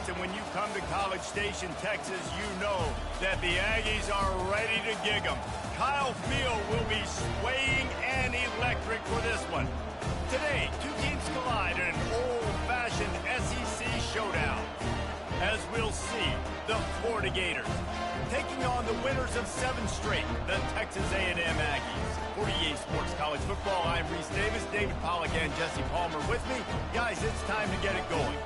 and when you come to College Station, Texas, you know that the Aggies are ready to gig 'em. Kyle Field will be swaying and electric for this one. Today, two teams collide in an old-fashioned SEC showdown. As we'll see, the Florida Gators taking on the winners of 7 straight, the Texas A&M Aggies. For EA Sports College Football, I'm Reese Davis, David Pollack, and Jesse Palmer with me. Guys, it's time to get it going.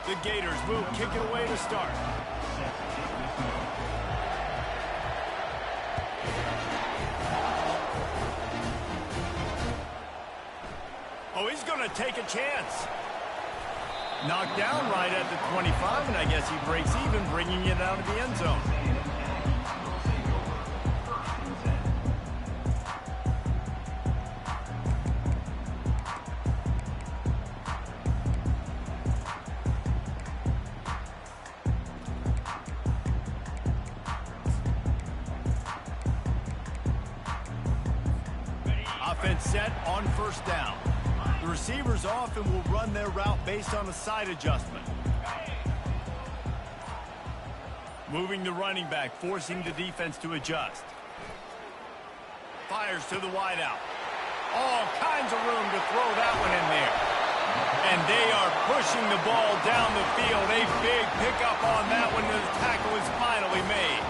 The Gators will kick it away to start. Oh, he's going to take a chance. Knocked down right at the 25, and I guess he breaks even, bringing it out of the end zone. Offense set on first down. The receivers often will run their route based on a side adjustment. Moving the running back, forcing the defense to adjust. Fires to the wideout. All kinds of room to throw that one in there. And they are pushing the ball down the field. A big pickup on that one. The tackle is finally made.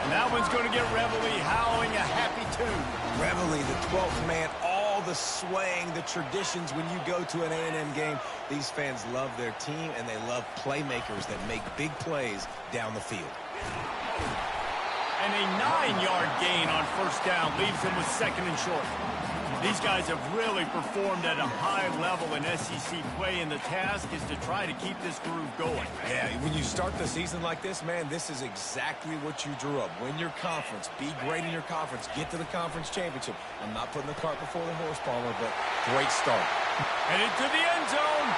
And that one's going to get Reveille howling a happy tune. Reveille, the 12th man, all the swaying, the traditions when you go to an A&M game. These fans love their team, and they love playmakers that make big plays down the field. And a 9-yard gain on first down leaves them with second and short. These guys have really performed at a high level in SEC play, and the task is to try to keep this groove going. Yeah, when you start the season like this, man, this is exactly what you drew up. Win your conference, be great in your conference, get to the conference championship. I'm not putting the cart before the horse, Palmer, but great start. And into the end zone.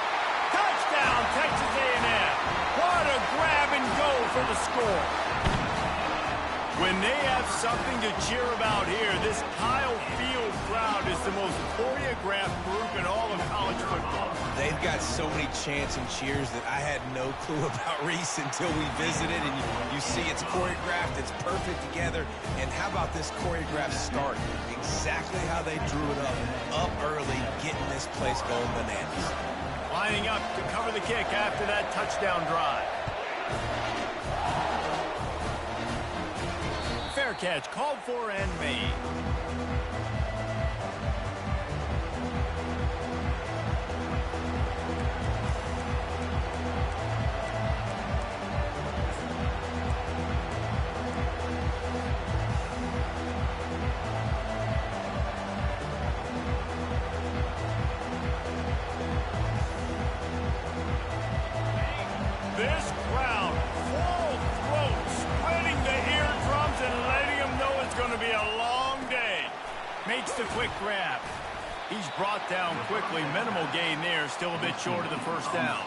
Touchdown, Texas A&M. What a grab and go for the score. When they have something to cheer about here, this Kyle Field crowd is the most choreographed group in all of college football. They've got so many chants and cheers that I had no clue about, Reese, until we visited. And you see it's choreographed, it's perfect together. And how about this choreographed start? Exactly how they drew it up early, getting this place going bananas. Lining up to cover the kick after that touchdown drive. Fair catch, called for and made. This crowd, full throat, spreading the eardrums and letting them know it's going to be a long day. Makes the quick grab. He's brought down quickly. Minimal gain there, still a bit short of the first down.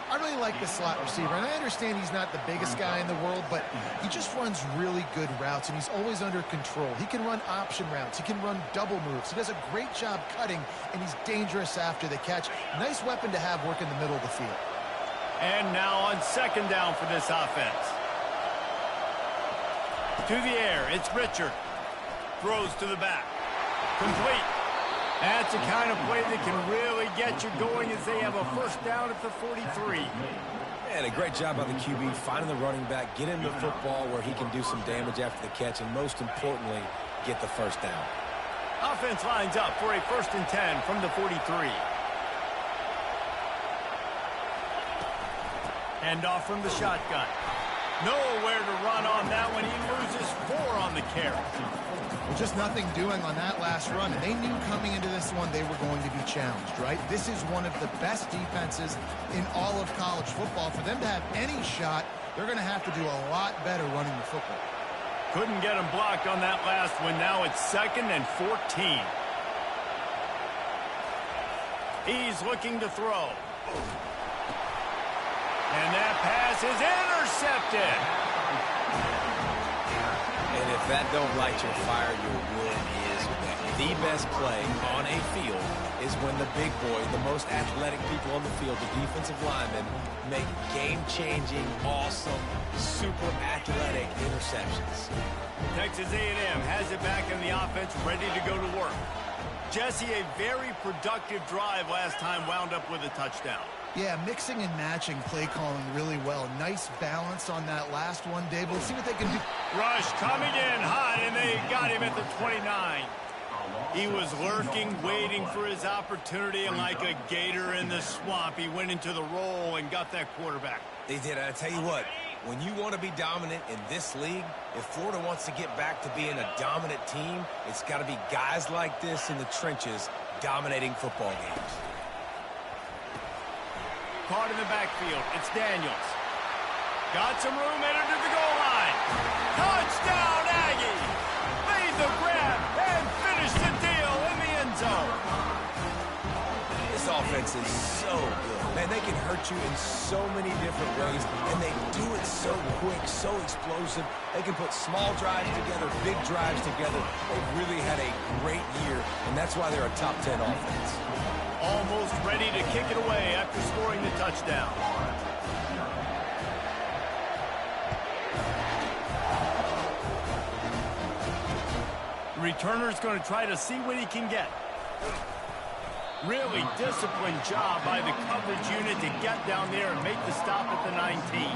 I really like the slot receiver, and I understand he's not the biggest guy in the world, but he just runs really good routes, and he's always under control. He can run option routes. He can run double moves. He does a great job cutting, and he's dangerous after the catch. Nice weapon to have working the middle of the field. And now on second down for this offense. To the air, it's Richard. Throws to the back. Complete. That's the kind of play that can really get you going as they have a first down at the 43. And a great job by the QB finding the running back, get him the football where he can do some damage after the catch, and most importantly, get the first down. Offense lines up for a 1st and 10 from the 43. Hand off from the shotgun. Nowhere to run on that one. He loses 4 on the carry. Well, just nothing doing on that last run. And they knew coming into this one they were going to be challenged, right? This is one of the best defenses in all of college football. For them to have any shot, they're going to have to do a lot better running the football. Couldn't get him blocked on that last one. Now it's 2nd and 14. He's looking to throw. And that pass is intercepted. And if that don't light your fire, your wood is wet. The best play on a field is when the big boy, the most athletic people on the field, the defensive linemen, make game-changing, awesome, super athletic interceptions. Texas A&M has it back in the offense, ready to go to work. Jesse, a very productive drive last time wound up with a touchdown. Yeah, mixing and matching play calling really well. Nice balance on that last one, Dave. Let's see what they can do. Rush coming in hot, and they got him at the 29. He was lurking, waiting for his opportunity, and like a gator in the swamp, he went into the roll and got that quarterback. They did. I tell you what, when you want to be dominant in this league, if Florida wants to get back to being a dominant team, it's got to be guys like this in the trenches dominating football games. Caught in the backfield. It's Daniels. Got some room, entered to the goal line. Touchdown, Aggie! Made the grab and finished the deal in the end zone. This offense is so good. Man, they can hurt you in so many different ways, and they do it so quick, so explosive. They can put small drives together, big drives together. They've really had a great year, and that's why they're a top 10 offense. Almost ready to kick it away after scoring the touchdown. The returner's going to try to see what he can get. Really disciplined job by the coverage unit to get down there and make the stop at the 19.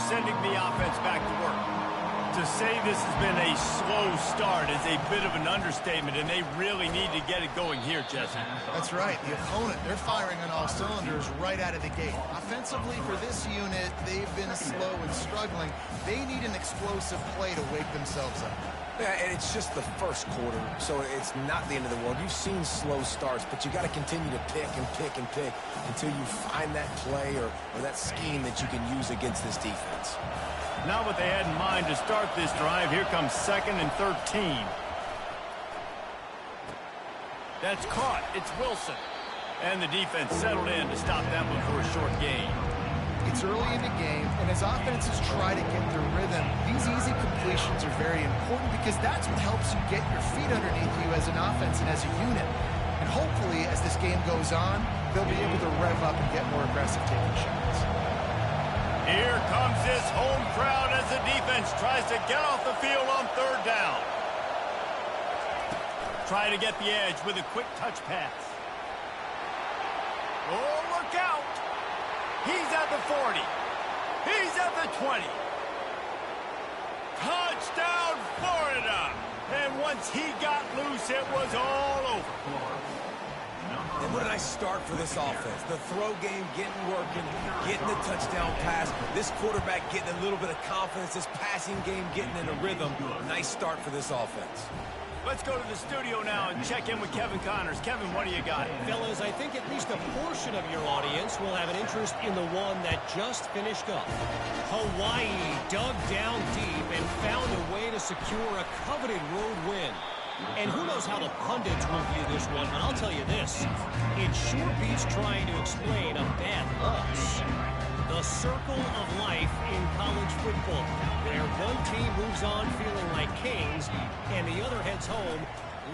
Sending the offense back to work. To say this has been a slow start is a bit of an understatement, and they really need to get it going here, Jesse. That's right. The opponent, they're firing on all cylinders right out of the gate. Offensively, for this unit, they've been slow and struggling. They need an explosive play to wake themselves up. Yeah, and it's just the first quarter, so it's not the end of the world. You've seen slow starts, but you got to continue to pick and pick and pick until you find that play or that scheme that you can use against this defense. Not what they had in mind to start this drive. Here comes 2nd and 13. That's caught. It's Wilson. And the defense settled in to stop that one for a short gain. It's early in the game, and as offenses try to get their rhythm, these easy completions are very important because that's what helps you get your feet underneath you as an offense and as a unit. And hopefully, as this game goes on, they'll be able to rev up and get more aggressive taking shots. Here comes this home crowd as the defense tries to get off the field on 3rd down. Try to get the edge with a quick touch pass. Oh, look out! He's at the 40. He's at the 20. Touchdown, Florida! And once he got loose, it was all over. And what a nice start for this offense. The throw game getting working, getting the touchdown pass. This quarterback getting a little bit of confidence. This passing game getting in a rhythm. Nice start for this offense. Let's go to the studio now and check in with Kevin Connors. Kevin, what do you got? Fellas, I think at least a portion of your audience will have an interest in the one that just finished up. Hawaii dug down deep and found a way to secure a coveted road win. And who knows how the pundits will view this one, but I'll tell you this. It sure beats trying to explain a bad loss. The circle of life in college football, where one team moves on feeling like kings, and the other heads home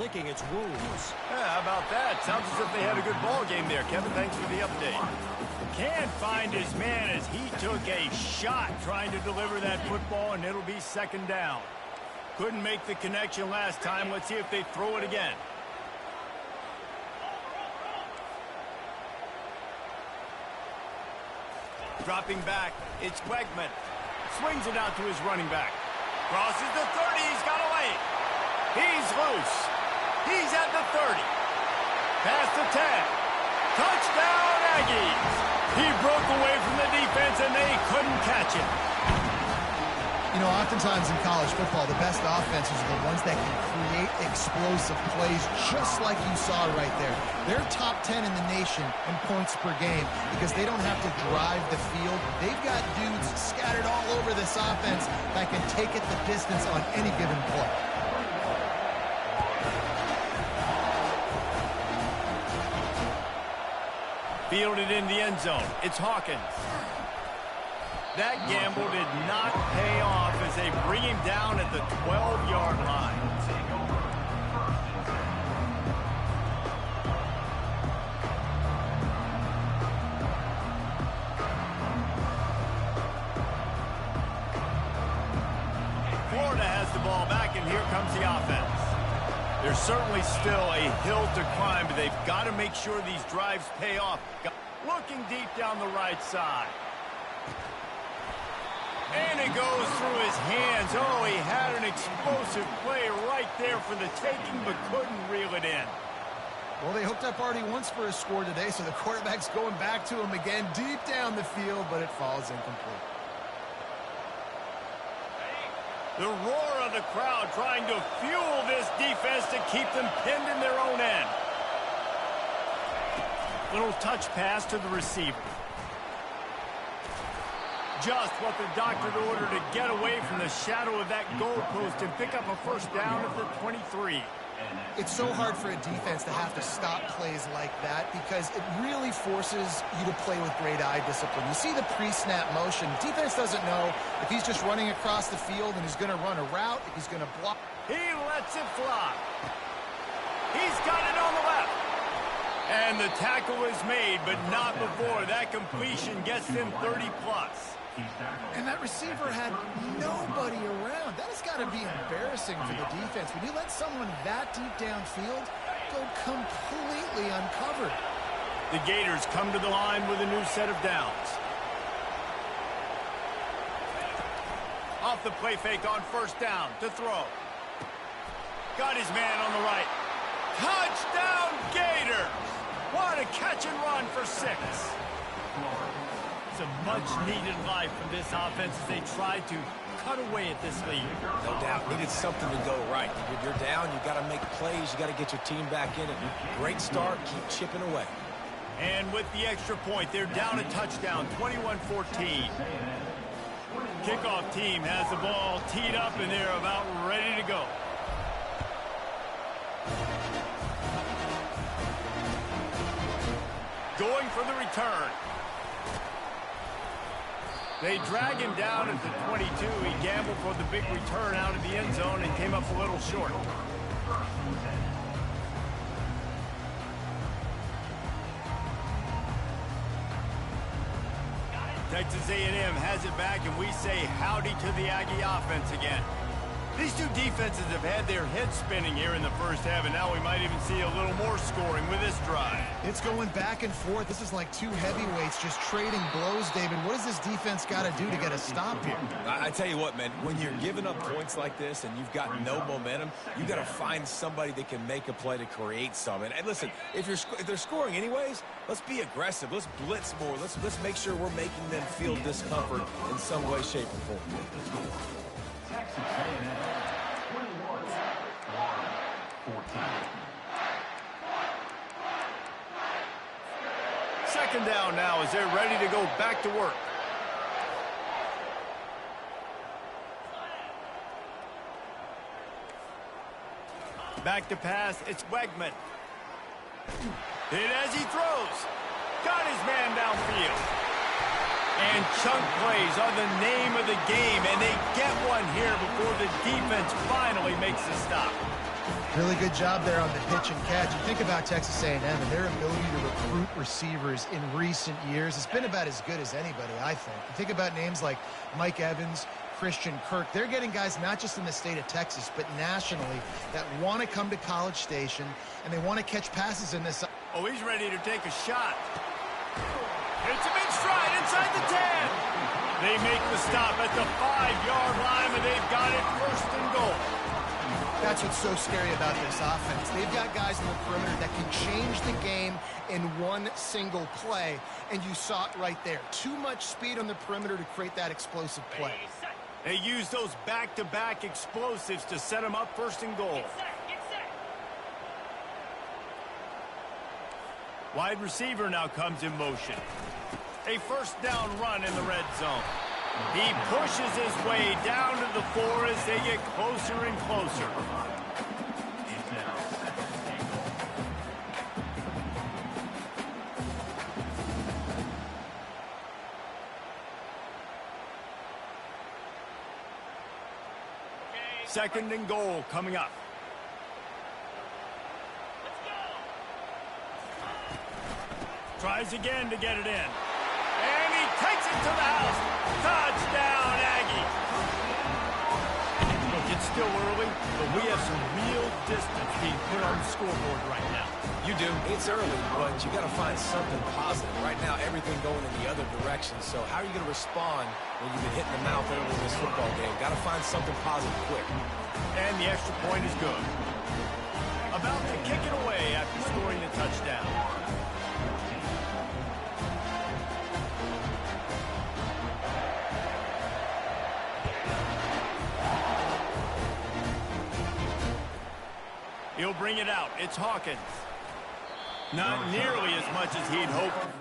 licking its wounds. Yeah, how about that? Sounds as if they had a good ball game there. Kevin, thanks for the update. Can't find his man as he took a shot trying to deliver that football, and it'll be 2nd down. Couldn't make the connection last time. Let's see if they throw it again. Dropping back, it's Wegman. Swings it out to his running back. Crosses the 30, he's got away. He's loose. He's at the 30. Past the 10. Touchdown, Aggies. He broke away from the defense, and they couldn't catch him. You know, oftentimes in college football, the best offenses are the ones that can create explosive plays just like you saw right there. They're top 10 in the nation in points per game because they don't have to drive the field. They've got dudes scattered all over this offense that can take it the distance on any given play. Fielded in the end zone. It's Hawkins. That gamble did not pay off as they bring him down at the 12-yard line. Florida has the ball back, and here comes the offense. There's certainly still a hill to climb, but they've got to make sure these drives pay off. Looking deep down the right side. And it goes through his hands. Oh, he had an explosive play right there for the taking, but couldn't reel it in. Well, they hooked up already once for a score today, so the quarterback's going back to him again deep down the field, but it falls incomplete. The roar of the crowd trying to fuel this defense to keep them pinned in their own end. Little touch pass to the receiver. Just what the doctor ordered to get away from the shadow of that goalpost and pick up a first down at the 23. It's so hard for a defense to have to stop plays like that because it really forces you to play with great eye discipline. You see the pre-snap motion. Defense doesn't know if he's just running across the field and he's going to run a route, if he's going to block. He lets it fly. He's got it on the left. And the tackle is made, but not before that completion gets them 30-plus. And that receiver had nobody around. That has got to be embarrassing for the defense. When you let someone that deep downfield go completely uncovered. The Gators come to the line with a new set of downs. Off the play fake on first down to throw. Got his man on the right. Touchdown, Gators! What a catch and run for 6. It's a much-needed life from this offense as they try to cut away at this lead. No doubt. Needed something to go right. If you're down, you got to make plays. You got to get your team back in it. Great start. Keep chipping away. And with the extra point, they're down a touchdown, 21-14. Kickoff team has the ball teed up, and they're about ready to go. Going for the return. They drag him down at the 22. He gambled for the big return out of the end zone and came up a little short. Texas A&M has it back, and we say howdy to the Aggie offense again. These two defenses have had their heads spinning here in the first half, and now we might even see a little more scoring with this drive. It's going back and forth. This is like two heavyweights just trading blows, David. What does this defense got to do to get a stop here? I tell you what, man, when you're giving up points like this and you've got no momentum, you got to find somebody that can make a play to create some. And listen, if they're scoring anyways, let's be aggressive. Let's blitz more. Let's make sure we're making them feel discomfort in some way, shape, or form. Texas A&M 21, 14. Second down now as they're ready to go back to work. Back to pass, it's Wegman. Hit as he throws. Got his man downfield. And chunk plays are the name of the game, and they get one here before the defense finally makes a stop. Really good job there on the pitch and catch. You think about Texas A&M and their ability to recruit receivers in recent years. It's been about as good as anybody, I think. You think about names like Mike Evans, Christian Kirk. They're getting guys not just in the state of Texas, but nationally that want to come to College Station, and they want to catch passes in this. Oh, he's ready to take a shot. Hits him in stride inside the 10. They make the stop at the 5-yard line, and they've got it first and goal. That's what's so scary about this offense. They've got guys in the perimeter that can change the game in one single play, and you saw it right there. Too much speed on the perimeter to create that explosive play. They use those back-to-back explosives to set them up first and goal. Wide receiver now comes in motion. A first down run in the red zone. He pushes his way down to the 4 as they get closer and closer. Second and goal coming up. Tries again to get it in. And he takes it to the house. Touchdown, Aggie. Look, it's still early, but we have some real distance being put on the scoreboard right now. You do. It's early, but you got to find something positive. Right now, everything going in the other direction. So how are you going to respond when you've been hitting the mouth early in this football game? Got to find something positive quick. And the extra point is good. About to kick it away after scoring the touchdown. He'll bring it out. It's Hawkins. Not nearly as much as he'd hoped.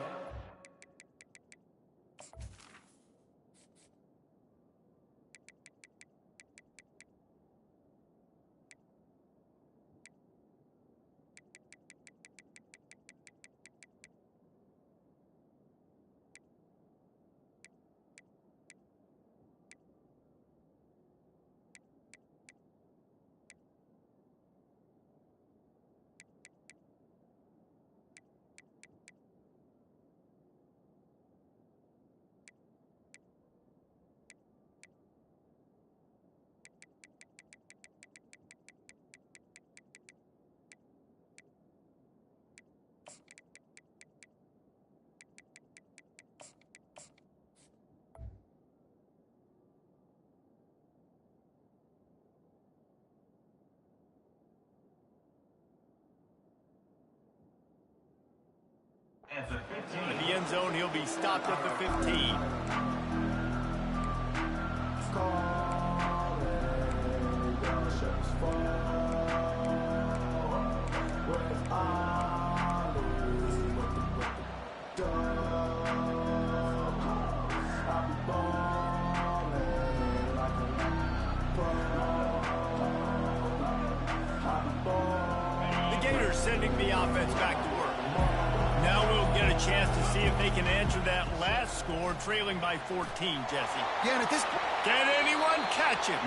In the end zone, he'll be stopped at the 15. The Gators sending the offense back to work. Now we'll get a chance to see if they can answer that last score, trailing by 14, Jesse. Yeah, and at this point, can anyone catch him?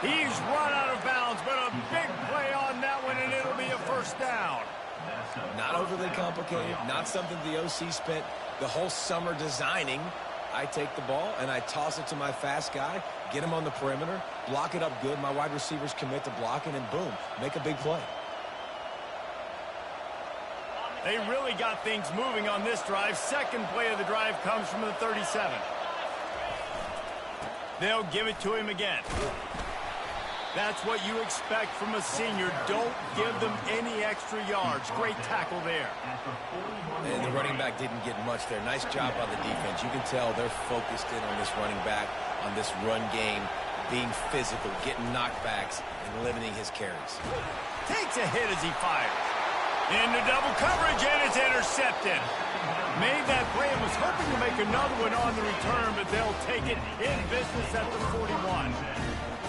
He's run out of bounds, but a big play on that one, and it'll be a first down. Not overly complicated, not something the OC spent the whole summer designing. I take the ball, and I toss it to my fast guy, get him on the perimeter, block it up good. My wide receivers commit to blocking, and boom, make a big play. They really got things moving on this drive. Second play of the drive comes from the 37. They'll give it to him again. That's what you expect from a senior. Don't give them any extra yards. Great tackle there. And the running back didn't get much there. Nice job by the defense. You can tell they're focused in on this running back, on this run game, being physical, getting knockbacks, and limiting his carries. Takes a hit as he fires. Into double coverage, and it's intercepted. Made that play and was hoping to make another one on the return, but they'll take it in business at the 41.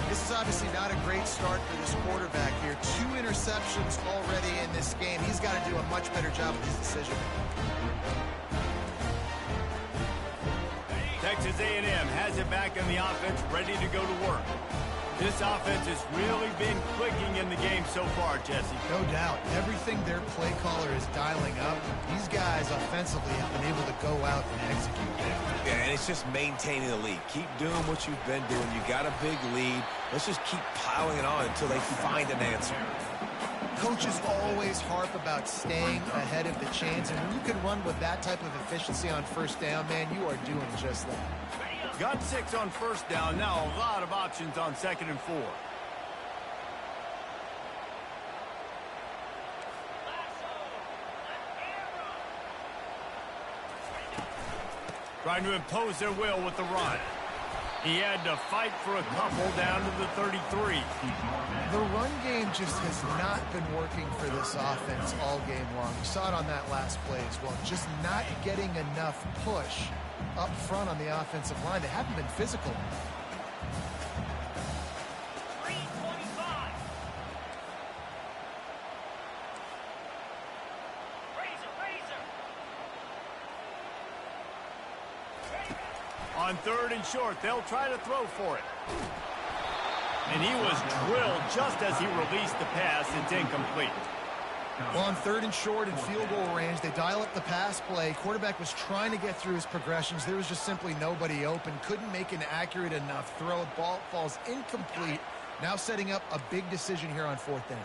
this is obviously not a great start for this quarterback here. 2 interceptions already in this game. He's got to do a much better job with his decision. Texas A&M has it back in the offense, ready to go to work. This offense has really been clicking in the game so far, Jesse. No doubt. Everything their play caller is dialing up, these guys offensively have been able to go out and execute there. Yeah, and it's just maintaining the lead. Keep doing what you've been doing. You got a big lead. Let's just keep piling it on until they find an answer. Coaches always harp about staying ahead of the chains, and when you can run with that type of efficiency on first down, man, you are doing just that. Got 6 on first down. Now a lot of options on 2nd and 4. trying to impose their will with the run. He had to fight for a couple down to the 33. The run game just has not been working for this offense all game long. You saw it on that last play as well. Just not getting enough push up front on the offensive line. They haven't been physical. On 3rd and short, they'll try to throw for it. And he was drilled just as he released the pass. It's incomplete. Well, on 3rd and short and field goal range, they dial up the pass play. Quarterback was trying to get through his progressions. There was just simply nobody open. Couldn't make an accurate enough throw. Ball falls incomplete. Now setting up a big decision here on 4th down.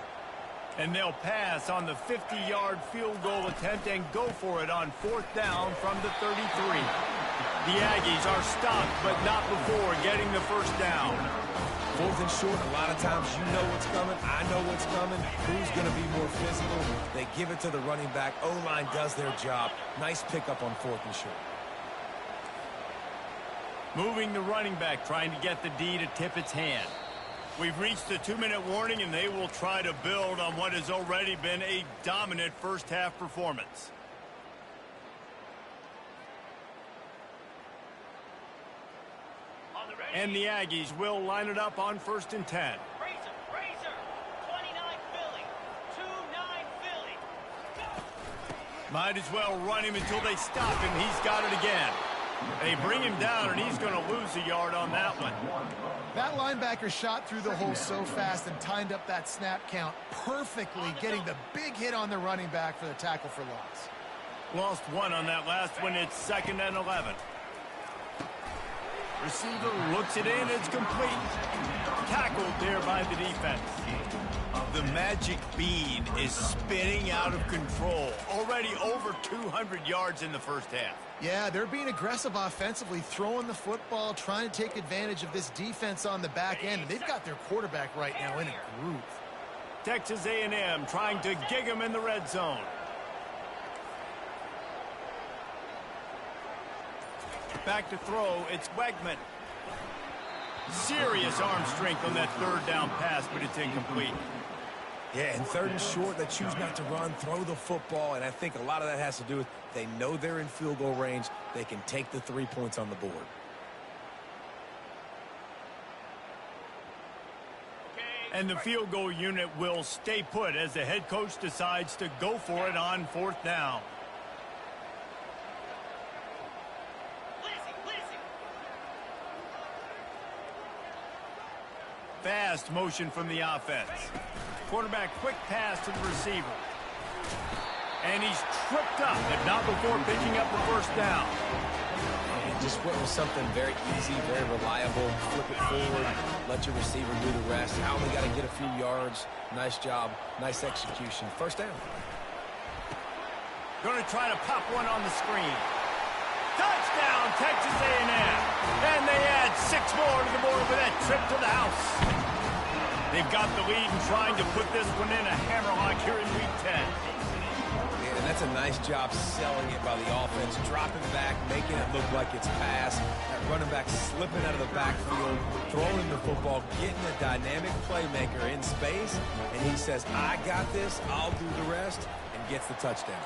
And they'll pass on the 50-yard field goal attempt and go for it on 4th down from the 33. The Aggies are stopped, but not before getting the first down. 4th and short, a lot of times you know what's coming. I know what's coming. Who's going to be more physical? They give it to the running back. O-line does their job. Nice pickup on 4th and short. Moving the running back, trying to get the D to tip its hand. We've reached the 2-minute warning, and they will try to build on what has already been a dominant first-half performance. And the Aggies will line it up on 1st and 10. Razor, 29 Philly, 2-9 Philly. Go. Might as well run him until they stop him. He's got it again. They bring him down, and he's going to lose a yard on that one. That linebacker shot through the hole so fast and timed up that snap count perfectly, getting the big hit on the running back for the tackle for loss. Lost one on that last one. It's 2nd and 11. Receiver looks it in. It's complete. Tackled there by the defense. The magic bean is spinning out of control. Already over 200 yards in the first half. Yeah, they're being aggressive offensively, throwing the football, trying to take advantage of this defense on the back end. They've got their quarterback right now in a groove. Texas A&M trying to gig him in the red zone. Back to throw, it's Wegman. Serious arm strength on that 3rd down pass, but it's incomplete. Yeah, and 3rd and short, they choose not to run, throw the football, and I think a lot of that has to do with they know they're in field goal range. They can take the 3 points on the board. And the field goal unit will stay put as the head coach decides to go for it on 4th down. Fast motion from the offense. Quarterback quick pass to the receiver. And he's tripped up, but not before picking up the 1st down. And just went with something very easy, very reliable. Flip it forward, let your receiver do the rest. I only got to get a few yards. Nice job, nice execution. 1st down. Going to try to pop one on the screen. Touchdown, Texas A&M. And they add 6 more to the board with that trip to the house. They've got the lead and trying to put this one in a hammerlock here in Week 10. Yeah, and that's a nice job selling it by the offense, dropping back, making it look like it's pass. That running back slipping out of the backfield, throwing the football, getting a dynamic playmaker in space, and he says, I got this, I'll do the rest, and gets the touchdown.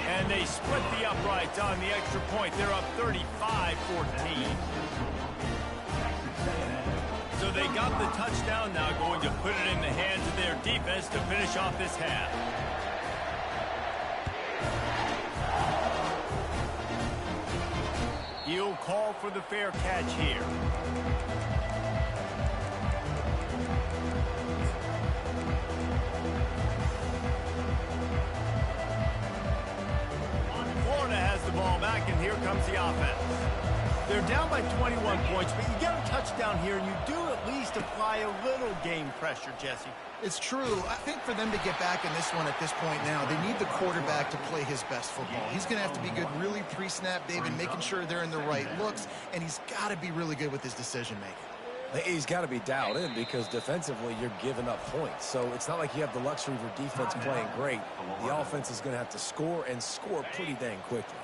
And they split the uprights on the extra point. They're up 35-14. So they got the touchdown, now going to put it in the hands of their defense to finish off this half. He'll call for the fair catch here. Florida has the ball back, and here comes the offense. They're down by 21 points, but you get a touchdown here, and you do at least apply a little game pressure, Jesse. It's true. I think for them to get back in this one at this point now, they need the quarterback to play his best football. He's going to have to be good really pre-snap, David, making sure they're in the right looks, and he's got to be really good with his decision-making. He's got to be dialed in because defensively you're giving up points. So it's not like you have the luxury for defense playing great. The offense is going to have to score and score pretty dang quickly.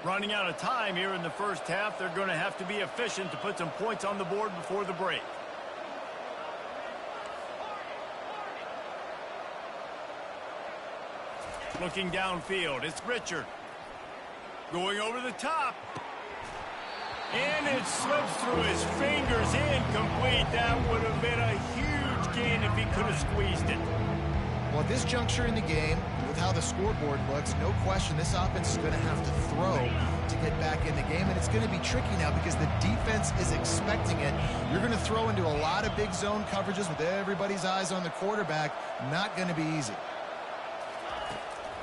Running out of time here in the first half, they're going to have to be efficient to put some points on the board before the break. Looking downfield, it's Richard. Going over the top. And it slips through his fingers, incomplete. That would have been a huge gain if he could have squeezed it. Well, at this juncture in the game, with how the scoreboard looks, no question this offense is going to have to throw to get back in the game, and it's going to be tricky now because the defense is expecting it. You're going to throw into a lot of big zone coverages with everybody's eyes on the quarterback. Not going to be easy.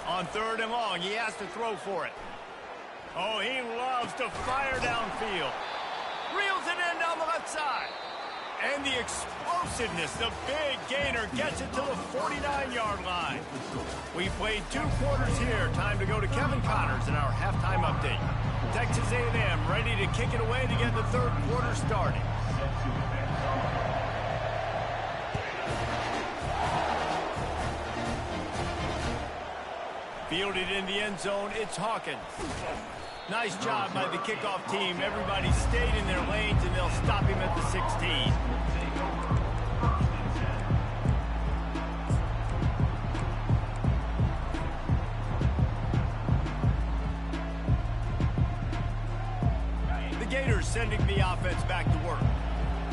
On 3rd and long, he has to throw for it. Oh, he loves to fire downfield. Reels it in down the left side. And the explosiveness, the big gainer gets it to the 49-yard line. We played 2 quarters here. Time to go to Kevin Connors in our halftime update. Texas A&M ready to kick it away to get the 3rd quarter started. Fielded in the end zone, it's Hawkins. Nice job by the kickoff team. Everybody stayed in their lanes, and they'll stop him at the 16. The Gators sending the offense back to work.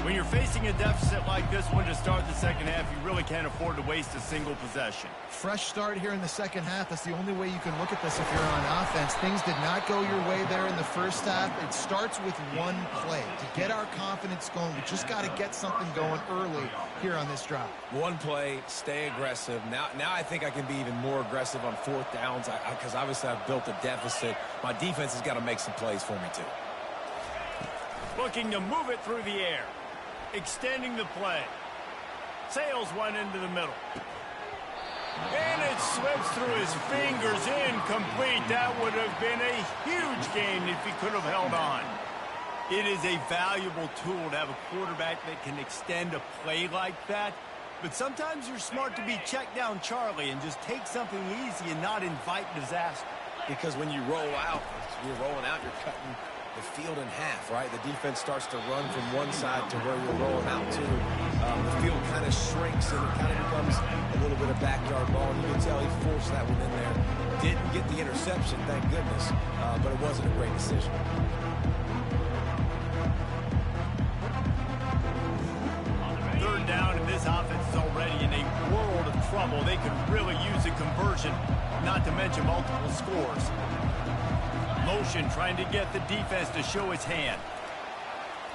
When you're facing a deficit like this one to start the second half, you really can't afford to waste a single possession. Fresh start here in the second half. That's the only way you can look at this if you're on offense. Things did not go your way there in the first half. It starts with one play. To get our confidence going, we just got to get something going early here on this drive. One play, stay aggressive. Now I think I can be even more aggressive on 4th downs because obviously I've built a deficit. My defense has got to make some plays for me too. Looking to move it through the air. Extending the play. Sails one into the middle. And it slips through his fingers, incomplete. That would have been a huge gain if he could have held on. It is a valuable tool to have a quarterback that can extend a play like that. But sometimes you're smart to be check down Charlie and just take something easy and not invite disaster. Because when you roll out, you're rolling out, you're cutting the field in half, right? The defense starts to run from one side to where you're rolling out to. The field kind of shrinks and it kind of becomes a little bit of backyard ball. And you can tell he forced that one in there. Didn't get the interception, thank goodness, but it wasn't a great decision. Third down, and this offense is already in a world of trouble. They could really use a conversion, not to mention multiple scores. Motion trying to get the defense to show its hand.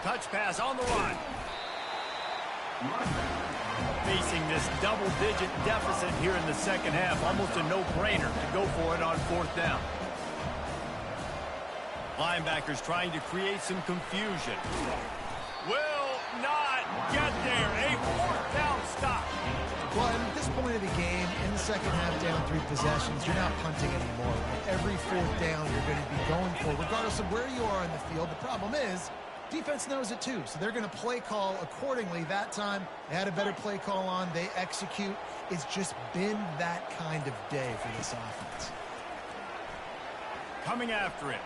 Touch pass on the run. Facing this double-digit deficit here in the second half, almost a no-brainer to go for it on 4th down. Linebackers trying to create some confusion. Will not get there. A 4th down stop. Well, at this point of the game, in the second half, down 3 possessions, you're not punting anymore. Right? Every 4th down you're going to be going for, regardless of where you are on the field. The problem is, defense knows it too, so they're going to play call accordingly. That time, they had a better play call on. They execute. It's just been that kind of day for this offense. Coming after it.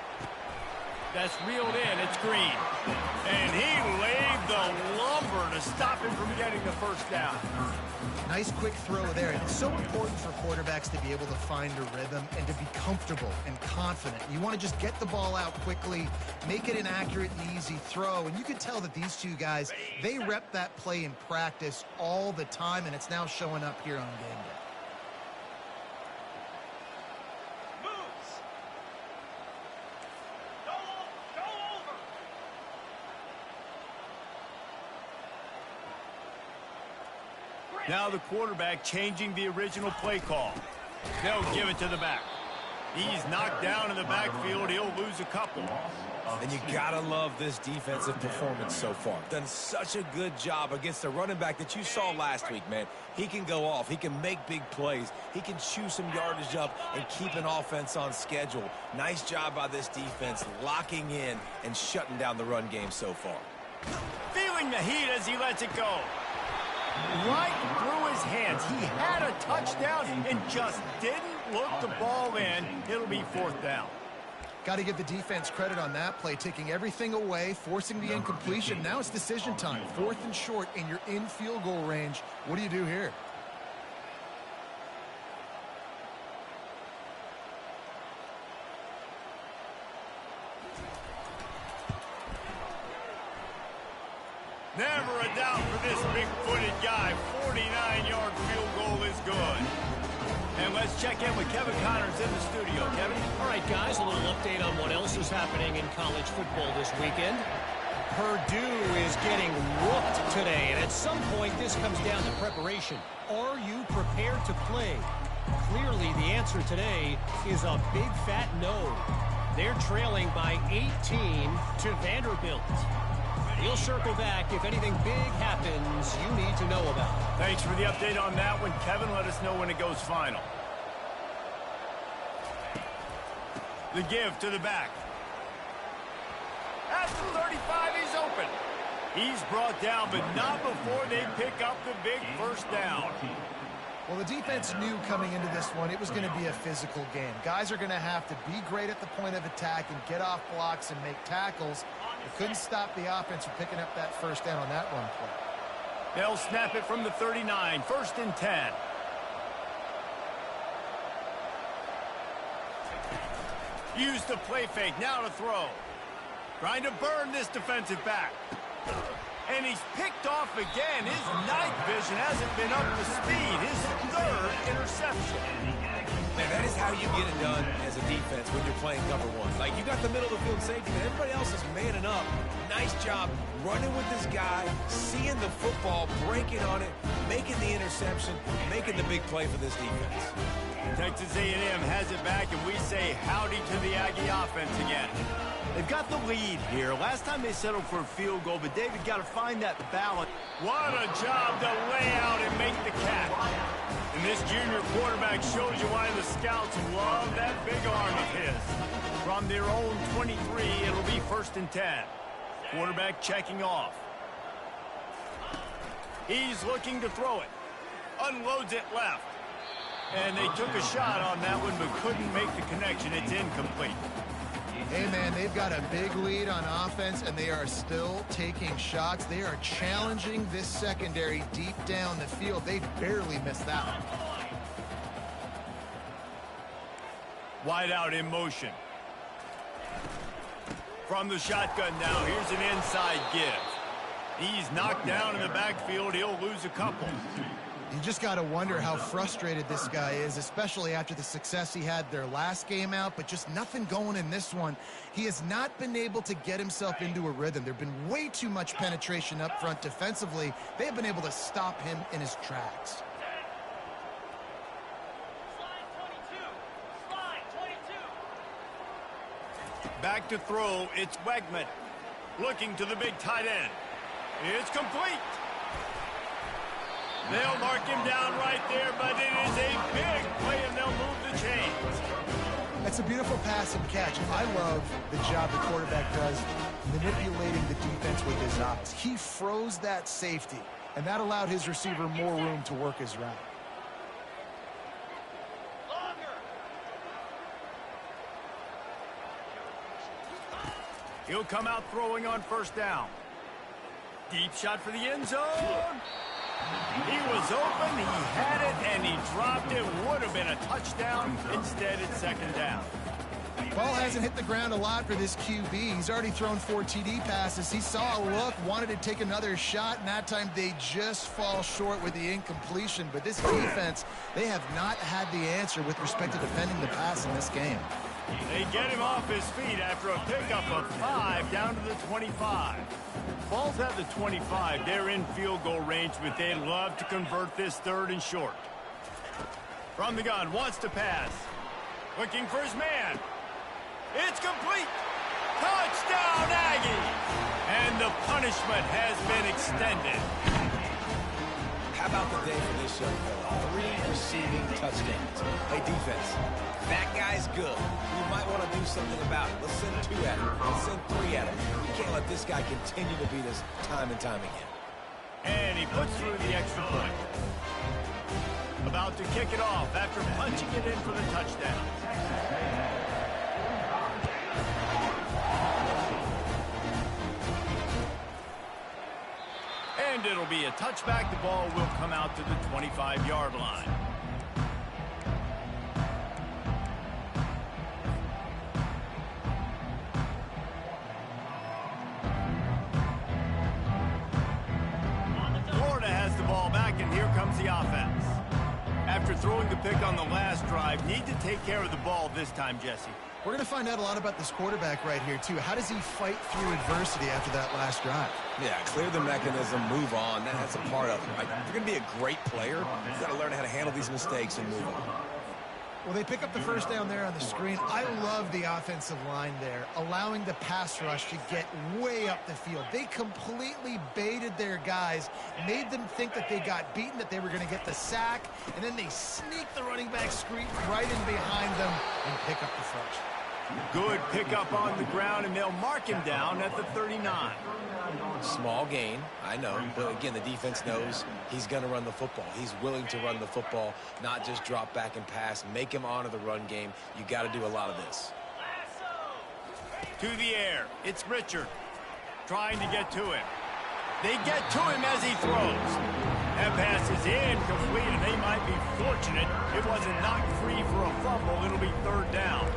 That's reeled in. It's Green. And he laid the lumber to stop him from getting the 1st down. Nice quick throw there. And it's so important for quarterbacks to be able to find a rhythm and to be comfortable and confident. You want to just get the ball out quickly, make it an accurate and easy throw. And you can tell that these two guys, they rep that play in practice all the time, and it's now showing up here on game day. Now the quarterback changing the original play call. They'll give it to the back. He's knocked down in the backfield. He'll lose a couple. And you gotta love this defensive performance so far. Done such a good job against the running back that you saw last week, man. He can go off. He can make big plays. He can chew some yardage up and keep an offense on schedule. Nice job by this defense locking in and shutting down the run game so far. Feeling the heat as he lets it go. Right through his hands. He had a touchdown and just didn't look the ball in. It'll be 4th down. Got to give the defense credit on that play, taking everything away, forcing the incompletion. Now it's decision time. 4th and short, and you're in field goal range. What do you do here? Never a doubt for this big-footed guy. 49-yard field goal is good. And let's check in with Kevin Connors in the studio. Kevin? All right, guys, a little update on what else is happening in college football this weekend. Purdue is getting whooped today, and at some point this comes down to preparation. Are you prepared to play? Clearly, the answer today is a big fat no. They're trailing by 18 to Vanderbilt. We'll circle back if anything big happens you need to know about. Thanks for the update on that one, Kevin. Let us know when it goes final. The give to the back. At the 35, he's open. He's brought down, but not before they pick up the big first down. Well, the defense knew coming into this one it was going to be a physical game. Guys are going to have to be great at the point of attack and get off blocks and make tackles. They couldn't stop the offense from picking up that first down on that run play. They'll snap it from the 39, 1st and 10. Use the play fake, now to throw. Trying to burn this defensive back. And he's picked off again. His night vision hasn't been up to speed. His 3rd interception. Man, that is how you get it done as a defense when you're playing cover one. Like, you got the middle of the field safety, but everybody else is manning up. Nice job running with this guy, seeing the football, breaking on it, making the interception, making the big play for this defense. Texas A&M has it back, and we say howdy to the Aggie offense again. They've got the lead here. Last time they settled for a field goal, but David got to find that balance. What a job to lay out and make the catch. And this junior quarterback shows you why the scouts love that big arm of his. From their own 23, it'll be 1st and 10. Quarterback checking off. He's looking to throw it. Unloads it left. And they took a shot on that one, but couldn't make the connection. It's incomplete. Hey, man, they've got a big lead on offense, and they are still taking shots. They are challenging this secondary deep down the field. They barely missed that one. Wide out in motion. From the shotgun now, here's an inside give. He's knocked down in the backfield. He'll lose a couple. You just got to wonder how frustrated this guy is, especially after the success he had their last game out, but just nothing going in this one. He has not been able to get himself into a rhythm. There have been way too much penetration up front defensively. They have been able to stop him in his tracks. Slide 22. Back to throw, it's Wegman. Looking to the big tight end. It's complete. They'll mark him down right there, but it is a big play, and they'll move the chains. That's a beautiful pass and catch. I love the job the quarterback does manipulating the defense with his eyes. He froze that safety, and that allowed his receiver more room to work his route. Longer. He'll come out throwing on 1st down. Deep shot for the end zone. He was open, he had it, and he dropped it. Would have been a touchdown. Instead, it's 2nd down. Ball hasn't hit the ground a lot for this QB. He's already thrown 4 TD passes. He saw a look, wanted to take another shot, and that time they just fall short with the incompletion. But this defense, they have not had the answer with respect to defending the pass in this game. They get him off his feet after a pickup of 5 down to the 25. Ball's at the 25. They're in field goal range, but they'd love to convert this 3rd and short. From the gun, wants to pass. Looking for his man. It's complete. Touchdown, Aggie! And the punishment has been extended. How about the day for this young fella? 3 receiving touchdowns. Hey, defense, that guy's good. We might want to do something about it. Let's send 2 at him. Let's send 3 at him. We can't let this guy continue to beat us time and time again. And he puts through the extra point. About to kick it off after punching it in for the touchdown. be a touchback. The ball will come out to the 25-yard line. Florida has the ball back, and here comes the offense. After throwing the pick on the last drive, need to take care of the ball this time, Jesse. We're going to find out a lot about this quarterback right here, too. How does he fight through adversity after that last drive? Yeah, clear the mechanism, move on. That's a part of it, right? If you're going to be a great player, you've got to learn how to handle these mistakes and move on. Well, they pick up the first down there on the screen. I love the offensive line there, allowing the pass rush to get way up the field. They completely baited their guys, made them think that they got beaten, that they were going to get the sack, and then they sneak the running back screen right in behind them and pick up the first. Good pickup on the ground, and they'll mark him down at the 39. Small gain, I know, but again, the defense knows he's going to run the football. He's willing to run the football, not just drop back and pass, make him honor the run game. You got to do a lot of this. To the air, it's Richard trying to get to him. They get to him as he throws. That pass is incomplete, and they might be fortunate it wasn't knocked free for a fumble. It'll be third down.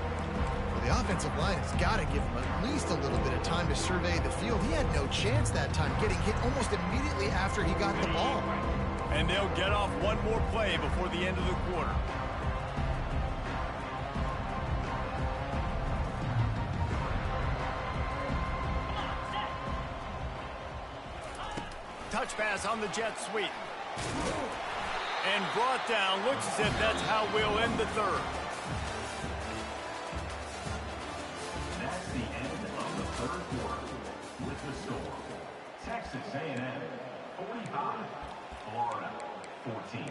The offensive line has got to give him at least a little bit of time to survey the field. He had no chance that time, getting hit almost immediately after he got the ball. And they'll get off one more play before the end of the quarter. Touch pass on the jet sweep. And brought down. Looks as if that's how we'll end the third. That's the end of the third quarter. With the score, Texas A&M 45, Florida 14.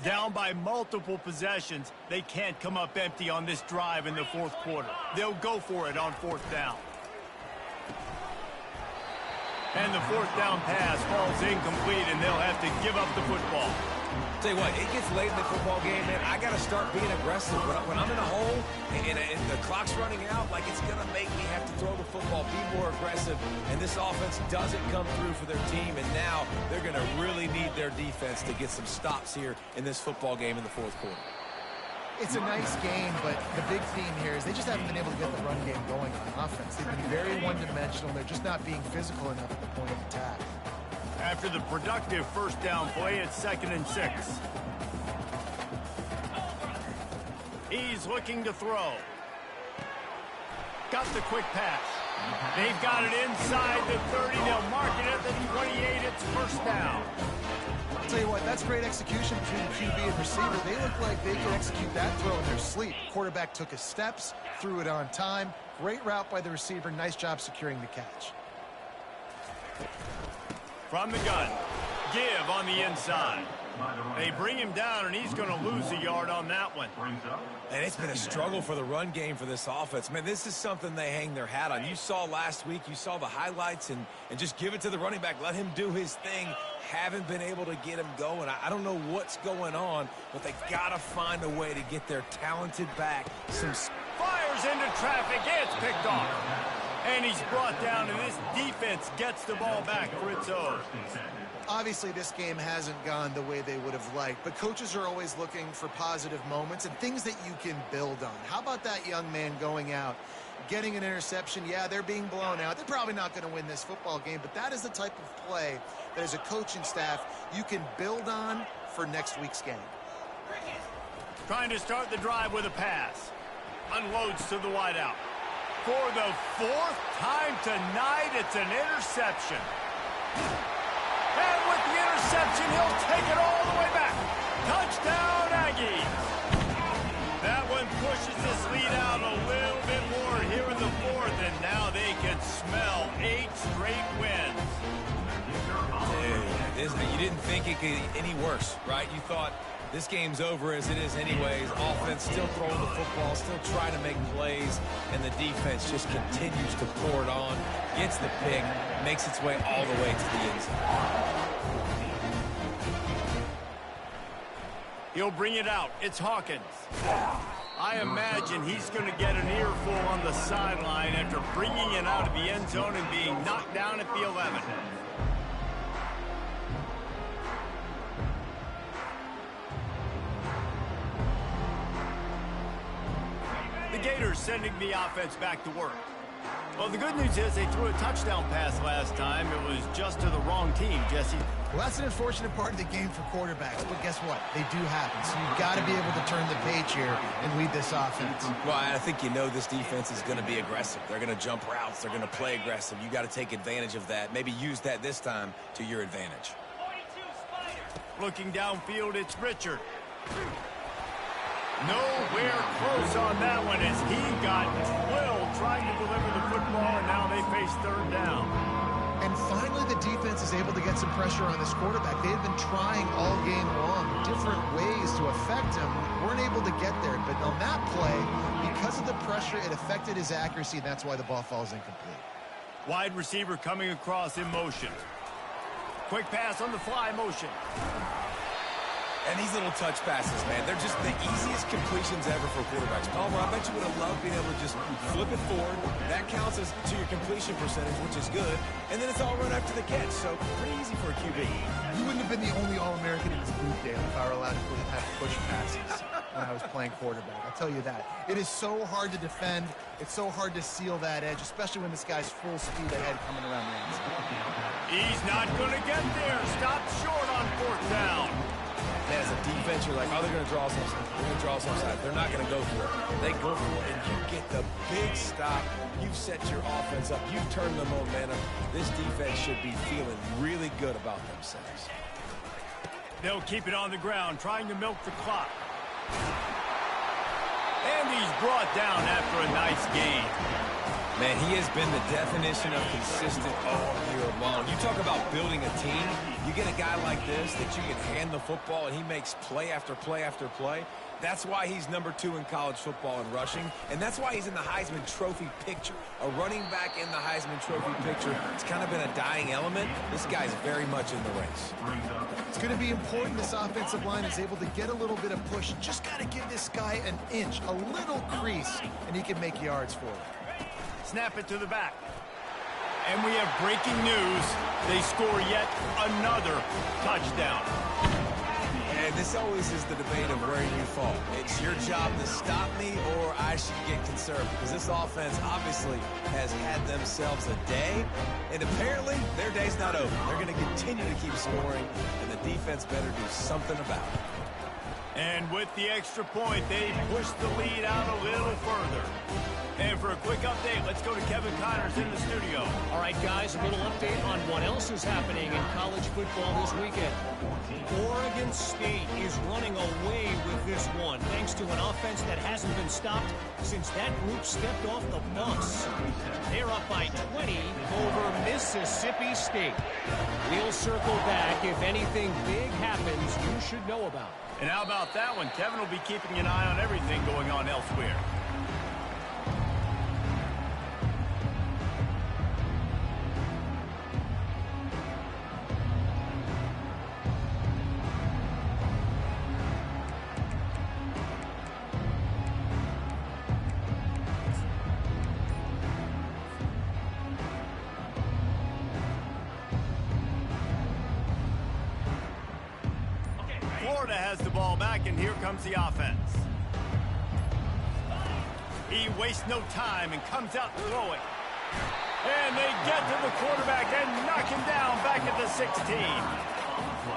Down by multiple possessions, they can't come up empty on this drive in the fourth quarter. They'll go for it on fourth down. And the fourth down pass falls incomplete, and they'll have to give up the football. Tell you what, it gets late in the football game, man. I got to start being aggressive. When I'm in a hole and the clock's running out, like, it's going to make me have to throw the football, be more aggressive. And this offense doesn't come through for their team, and now they're going to really need their defense to get some stops here in this football game in the fourth quarter. It's a nice game, but the big theme here is they just haven't been able to get the run game going on offense. They've been very one-dimensional. They're just not being physical enough at the point of attack. After the productive first down play, it's 2nd and 6. He's looking to throw. Got the quick pass. They've got it inside the 30. They'll mark it at the 28. It's first down. I'll tell you what, that's great execution between QB and receiver. They look like they can execute that throw in their sleep. Quarterback took his steps, threw it on time. Great route by the receiver. Nice job securing the catch. From the gun, give on the inside. They bring him down, and he's going to lose a yard on that one. And it's been a struggle for the run game for this offense. Man, this is something they hang their hat on. You saw last week, you saw the highlights, and just give it to the running back. Let him do his thing. Haven't been able to get him going. I don't know what's going on, but they got to find a way to get their talented back some. Fires into traffic. It's picked off. And he's brought down, and this defense gets the ball back for its own. Obviously, this game hasn't gone the way they would have liked, but coaches are always looking for positive moments and things that you can build on. How about that young man going out, getting an interception? Yeah, they're being blown out. They're probably not going to win this football game, but that is the type of play that as a coaching staff you can build on for next week's game. Trying to start the drive with a pass. Unloads to the wideout. For the fourth time tonight, it's an interception. And with the interception, he'll take it all the way back. Touchdown, Aggies. That one pushes this lead out a little bit more here in the fourth, and now they can smell 8 straight wins. Dude, you didn't think it could get any worse, right? You thought this game's over as it is anyways. Offense still throwing the football, still trying to make plays, and the defense just continues to pour it on, gets the pick, makes its way all the way to the end zone. He'll bring it out. It's Hawkins. I imagine he's going to get an earful on the sideline after bringing it out of the end zone and being knocked down at the 11. The Gators sending the offense back to work. Well, the good news is they threw a touchdown pass last time. It was just to the wrong team, Jesse. Well, that's an unfortunate part of the game for quarterbacks, but guess what? They do happen, so you've got to be able to turn the page here and lead this offense. Well, I think you know this defense is going to be aggressive. They're going to jump routes. They're going to play aggressive. You got to take advantage of that. Maybe use that this time to your advantage. 42 Spider. Looking downfield, it's Richard. Nowhere close on that one as he got twirled trying to deliver the football, and now they face third down. And finally, the defense is able to get some pressure on this quarterback. They've been trying all game long different ways to affect him. Weren't able to get there, but on that play, because of the pressure, it affected his accuracy, and that's why the ball falls incomplete. Wide receiver coming across in motion. Quick pass on the fly motion. And these little touch passes, man, they're just the easiest completions ever for quarterbacks. Palmer, I bet you would have loved being able to just flip it forward. That counts as to your completion percentage, which is good. And then it's all run after the catch, so pretty easy for a QB. You wouldn't have been the only All-American in this booth, Dale, if I were allowed to have push passes when I was playing quarterback. I'll tell you that. It is so hard to defend. It's so hard to seal that edge, especially when this guy's full speed ahead coming around the outside. He's not going to get there. Stopped short on fourth down. Man, as a defense, you're like, oh, they're going to draw some side. They're going to draw some side. They're not going to go for it. They go for it, and you get the big stop. You've set your offense up. You've turned the momentum. This defense should be feeling really good about themselves. They'll keep it on the ground, trying to milk the clock. And he's brought down after a nice gain. Man, he has been the definition of consistent all year long. You talk about building a team. You get a guy like this that you can hand the football, and he makes play after play after play. That's why he's #2 in college football in rushing, and that's why he's in the Heisman Trophy picture. A running back in the Heisman Trophy picture. It's kind of been a dying element. This guy's very much in the race. It's going to be important this offensive line is able to get a little bit of push. Just got to give this guy an inch, a little crease, and he can make yards for it. Snap it to the back. And we have breaking news. They score yet another touchdown. And this always is the debate of where you fall. It's your job to stop me, or I should get conservative. Because this offense obviously has had themselves a day. And apparently, their day's not over. They're going to continue to keep scoring. And the defense better do something about it. And with the extra point, they push the lead out a little further. And for a quick update, let's go to Kevin Connors in the studio. All right, guys, a little update on what else is happening in college football this weekend. Oregon State is running away with this one, thanks to an offense that hasn't been stopped since that group stepped off the bus. They're up by 20 over Mississippi State. We'll circle back if anything big happens you should know about. And how about that one? Kevin will be keeping an eye on everything going on elsewhere. Florida has the ball back, and here comes the offense. He wastes no time and comes out throwing. And they get to the quarterback and knock him down back at the 16.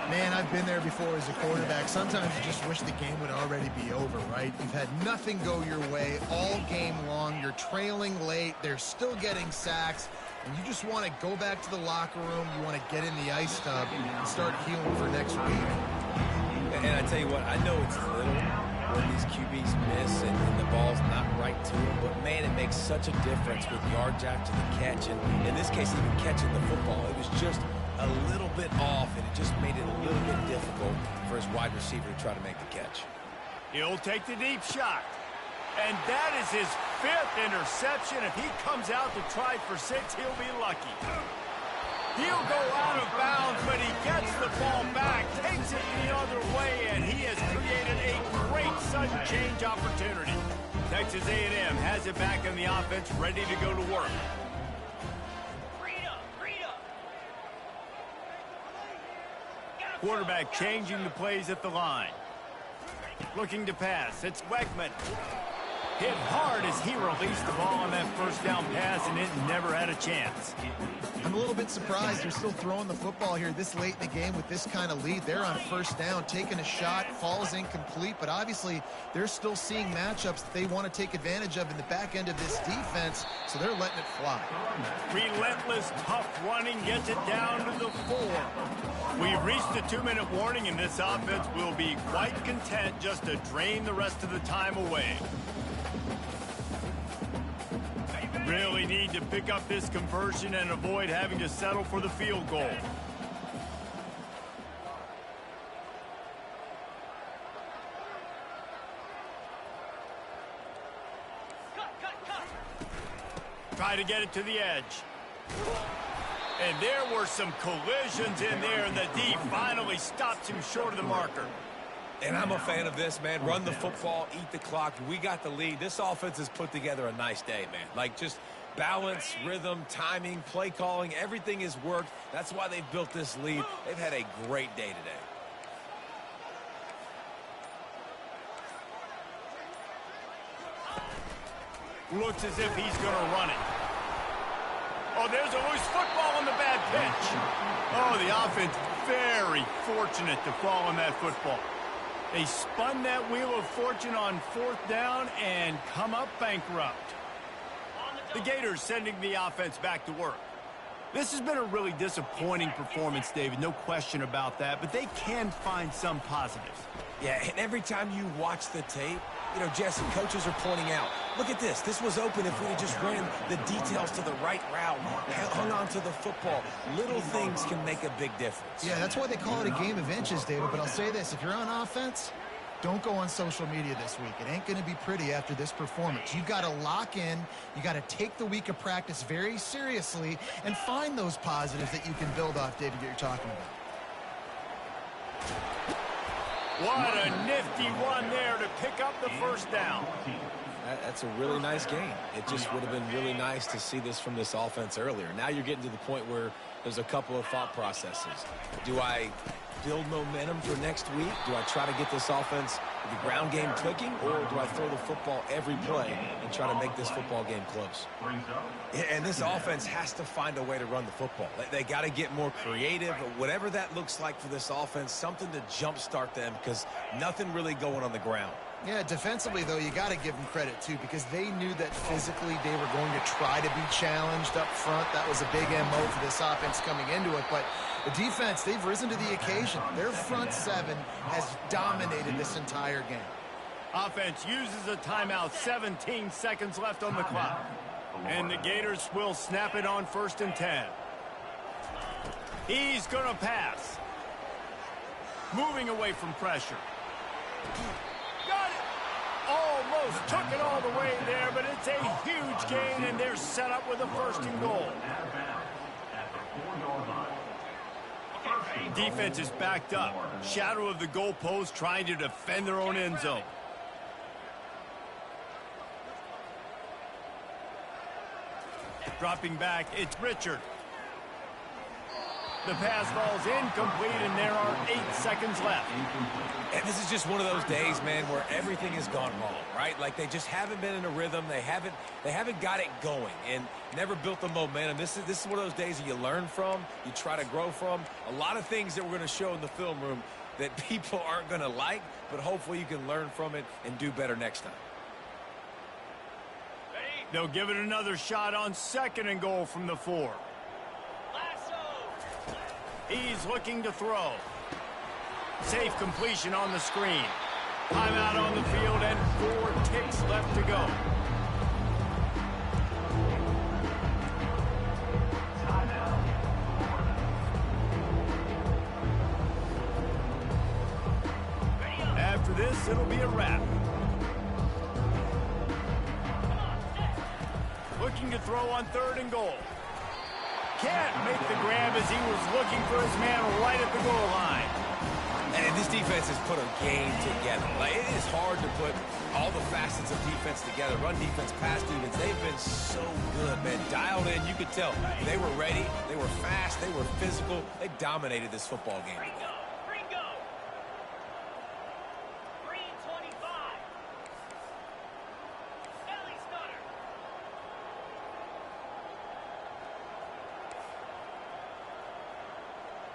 Man, I've been there before as a quarterback. Sometimes you just wish the game would already be over, right? You've had nothing go your way all game long. You're trailing late. They're still getting sacks. And you just want to go back to the locker room. You want to get in the ice tub and start healing for next week. And I tell you what, I know it's little when these QBs miss and the ball's not right to them, but man, it makes such a difference with yards after the catch. And in this case, even catching the football, it was just a little bit off, and it just made it a little bit difficult for his wide receiver to try to make the catch. He'll take the deep shot. And that is his 5th interception. If he comes out to try for 6, he'll be lucky. He'll go out of bounds, but he gets the ball back, takes it the other way, and he has created a great sudden change opportunity. Texas A&M has it back in the offense, ready to go to work. Quarterback changing the plays at the line. Looking to pass. It's Weckman. Hit hard as he released the ball on that first down pass, and it never had a chance. I'm a little bit surprised they're still throwing the football here this late in the game with this kind of lead. They're on first down, taking a shot, falls incomplete, but obviously they're still seeing matchups that they want to take advantage of in the back end of this defense, so they're letting it fly. Relentless, tough running gets it down to the 4. We've reached the 2-minute warning, and this offense will be quite content just to drain the rest of the time away. Really need to pick up this conversion and avoid having to settle for the field goal. Try to get it to the edge. And there were some collisions in there, and the D finally stops him short of the marker. And I'm a fan of this, man. Run the football, eat the clock. We got the lead. This offense has put together a nice day, man. Like, just balance, rhythm, timing, play calling, everything has worked. That's why they've built this lead. They've had a great day today. Looks as if he's going to run it. Oh, there's a loose football on the bad pitch. Oh, the offense very fortunate to fall on that football. They spun that wheel of fortune on fourth down and come up bankrupt. The Gators sending the offense back to work. This has been a really disappointing performance, David, no question about that, but they can find some positives. Yeah, and every time you watch the tape, you know, Jesse, coaches are pointing out, look at this. This was open if we had just ran the details to the right route, hung on to the football. Little things can make a big difference. Yeah, that's why they call it a game of inches, David. But I'll say this, if you're on offense, don't go on social media this week. It ain't going to be pretty after this performance. You got to lock in. You got to take the week of practice very seriously and find those positives that you can build off, David, that you're talking about. What a nifty one there to pick up the first down. That's a really nice game. It just would have been really nice to see this from this offense earlier. Now you're getting to the point where there's a couple of thought processes. Do I build momentum for next week? Do I try to get this offense, the ground game clicking, or do I throw the football every play and try to make this football game close? And this offense has to find a way to run the football. They got to get more creative, whatever that looks like for this offense, something to jumpstart them because nothing really going on the ground. Yeah, defensively, though, you got to give them credit, too, because they knew that physically they were going to try to be challenged up front. That was a big MO for this offense coming into it. But the defense, they've risen to the occasion. Their front seven has dominated this entire game. Offense uses a timeout, 17 seconds left on the clock. And the Gators will snap it on 1st and 10. He's going to pass. Moving away from pressure. Got it! Almost took it all the way there, but it's a huge gain, and they're set up with a 1st and goal. Defense is backed up. Shadow of the goalpost trying to defend their own end zone. Dropping back, it's Richard. The pass falls incomplete, and there are 8 seconds left. And this is just one of those days, man, where everything has gone wrong, right? Like they just haven't been in a rhythm. They haven't got it going and never built the momentum. This is one of those days that you learn from, you try to grow from. A lot of things that we're going to show in the film room that people aren't going to like, but hopefully you can learn from it and do better next time. They'll give it another shot on 2nd and goal from the 4. He's looking to throw. Safe completion on the screen. Timeout on the field and 4 ticks left to go. After this, it'll be a wrap. Looking to throw on 3rd and goal. can't make the grab as he was looking for his man right at the goal line. And this defense has put a game together. Like, it is hard to put all the facets of defense together. Run defense, pass defense. They've been so good, man. Dialed in. You could tell they were ready. They were fast. They were physical. They dominated this football game. Ringo. 3:25. Ellie Stunner.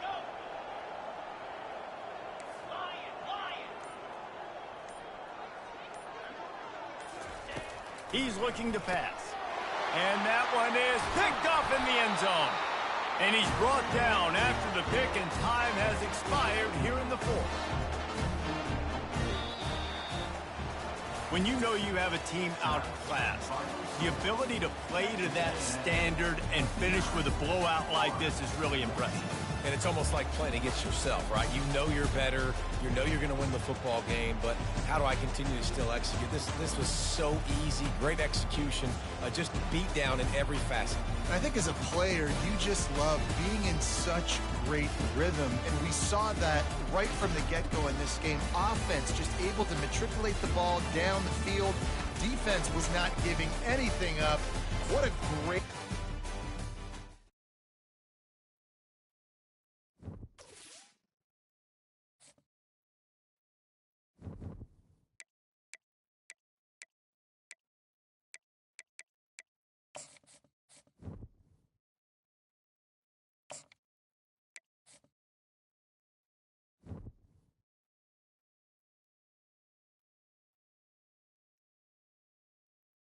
Go. Lion. He's looking to pass. And that one is picked up in the end zone. And he's brought down after the pick, and time has expired here in the fourth. When you know you have a team outclassed, the ability to play to that standard and finish with a blowout like this is really impressive. And it's almost like playing against yourself, right? You know you're better. You know you're going to win the football game, but how do I continue to still execute? This was so easy. Great execution. Just beat down in every facet. I think as a player, you just love being in such great rhythm, and we saw that right from the get-go in this game. Offense just able to matriculate the ball down the field. Defense was not giving anything up. What a great...